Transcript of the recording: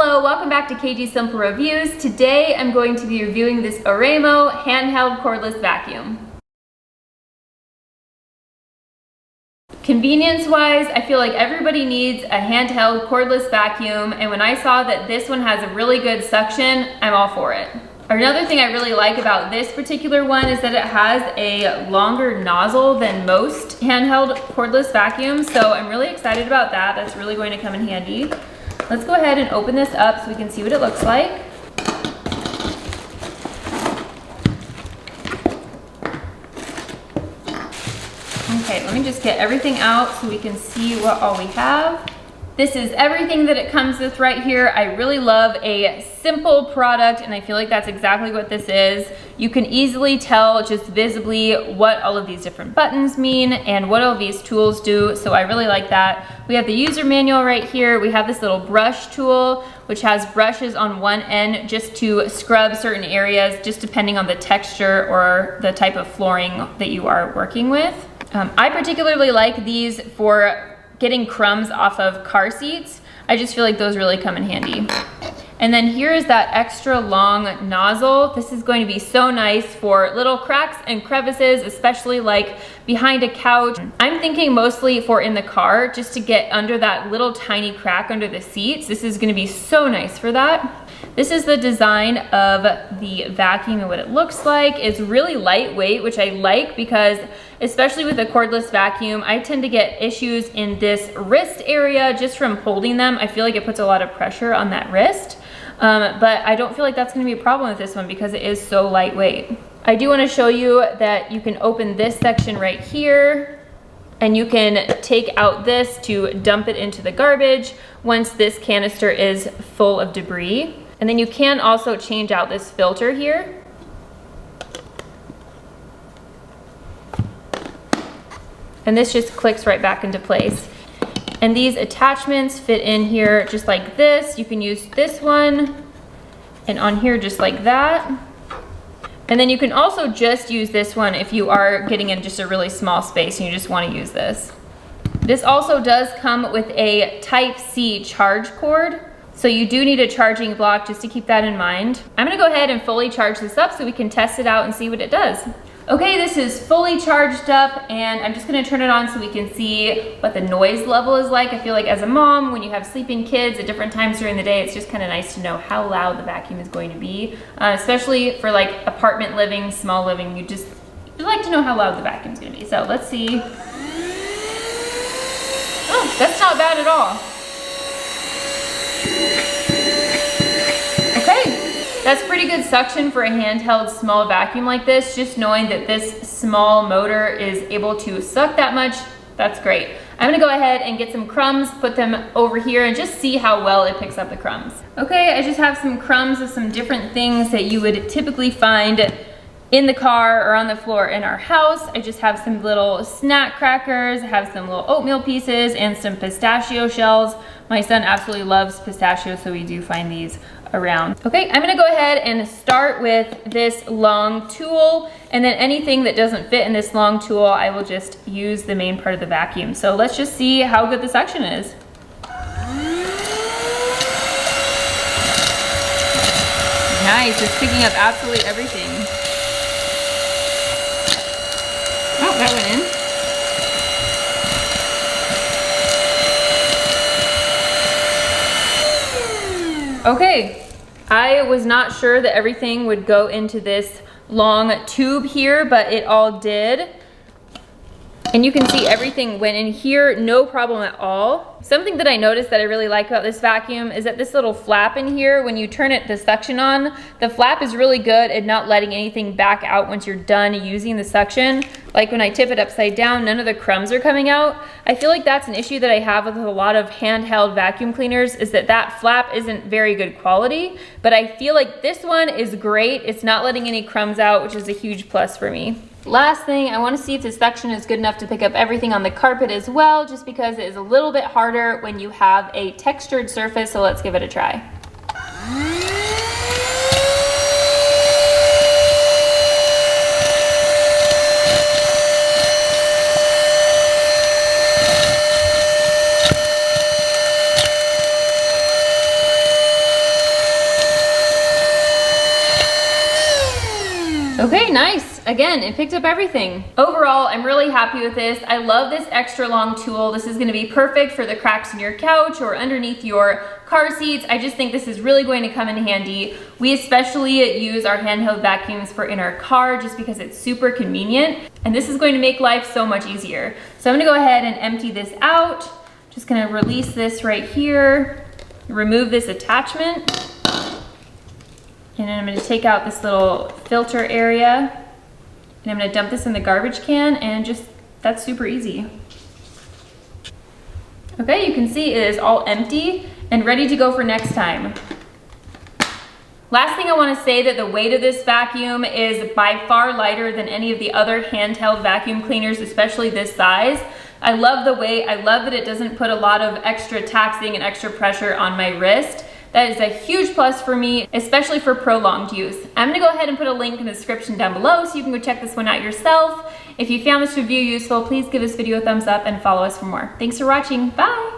Hello, welcome back to KG Simple Reviews. Today I'm going to be reviewing this Oraimo handheld cordless vacuum. Convenience-wise, I feel like everybody needs a handheld cordless vacuum, and when I saw that this one has a really good suction, I'm all for it. Another thing I really like about this particular one is that it has a longer nozzle than most handheld cordless vacuums, so I'm really excited about that. That's really going to come in handy. Let's go ahead and open this up so we can see what it looks like. Okay, let me just get everything out so we can see what all we have. This is everything that it comes with right here. I really love a simple product, and I feel like that's exactly what this is. You can easily tell just visibly what all of these different buttons mean and what all these tools do, so I really like that. We have the user manual right here. We have this little brush tool, which has brushes on one end just to scrub certain areas, just depending on the texture or the type of flooring that you are working with. I particularly like these for getting crumbs off of car seats. I just feel like those really come in handy. And then here is that extra long nozzle. This is going to be so nice for little cracks and crevices, especially like behind a couch. I'm thinking mostly for in the car, just to get under that little tiny crack under the seats. This is gonna be so nice for that. This is the design of the vacuum and what it looks like. It's really lightweight, which I like because especially with a cordless vacuum, I tend to get issues in this wrist area just from holding them. I feel like it puts a lot of pressure on that wrist, but I don't feel like that's gonna be a problem with this one because it is so lightweight. I do wanna show you that you can open this section right here, and you can take out this to dump it into the garbage once this canister is full of debris. And then you can also change out this filter here. And this just clicks right back into place. And these attachments fit in here just like this. You can use this one and on here just like that. And then you can also just use this one if you are getting in just a really small space and you just want to use this. This also does come with a Type-C charge cord. So you do need a charging block, just to keep that in mind. I'm gonna go ahead and fully charge this up so we can test it out and see what it does. Okay, this is fully charged up, and I'm just gonna turn it on so we can see what the noise level is like. I feel like as a mom, when you have sleeping kids at different times during the day, it's just kind of nice to know how loud the vacuum is going to be. Especially for like apartment living, small living, you'd like to know how loud the vacuum is gonna be. So let's see. Oh, that's not bad at all. Okay, that's pretty good suction for a handheld small vacuum like this. Just knowing that this small motor is able to suck that much, that's great. I'm gonna go ahead and get some crumbs, put them over here, and just see how well it picks up the crumbs. Okay, I just have some crumbs of some different things that you would typically find in the car or on the floor in our house. I just have some little snack crackers, I have some little oatmeal pieces, and some pistachio shells. My son absolutely loves pistachio, so we do find these around. Okay, I'm gonna go ahead and start with this long tool, and then anything that doesn't fit in this long tool, I will just use the main part of the vacuum. So let's just see how good the suction is. Nice, it's picking up absolutely everything. Oh, that went in. Okay, I was not sure that everything would go into this long tube here, but it all did. And you can see everything went in here, no problem at all. Something that I noticed that I really like about this vacuum is that this little flap in here, when you turn it the suction on, the flap is really good at not letting anything back out once you're done using the suction. Like when I tip it upside down, none of the crumbs are coming out. I feel like that's an issue that I have with a lot of handheld vacuum cleaners, is that that flap isn't very good quality, but I feel like this one is great. It's not letting any crumbs out, which is a huge plus for me. Last thing, I want to see if the suction is good enough to pick up everything on the carpet as well, just because it is a little bit harder when you have a textured surface, so let's give it a try. nice. Again, it picked up everything. Overall, I'm really happy with this. I love this extra long tool. This is gonna be perfect for the cracks in your couch or underneath your car seats. I just think this is really going to come in handy. We especially use our handheld vacuums for in our car just because it's super convenient. And this is going to make life so much easier. So I'm gonna go ahead and empty this out. Just gonna release this right here, remove this attachment. And then I'm gonna take out this little filter area and I'm gonna dump this in the garbage can and just, that's super easy. Okay, you can see it is all empty and ready to go for next time. Last thing I wanna say that the weight of this vacuum is by far lighter than any of the other handheld vacuum cleaners, especially this size. I love the weight, I love that it doesn't put a lot of extra taxing and extra pressure on my wrist. That is a huge plus for me, especially for prolonged use. I'm gonna go ahead and put a link in the description down below so you can go check this one out yourself. If you found this review useful, please give this video a thumbs up and follow us for more. Thanks for watching, bye.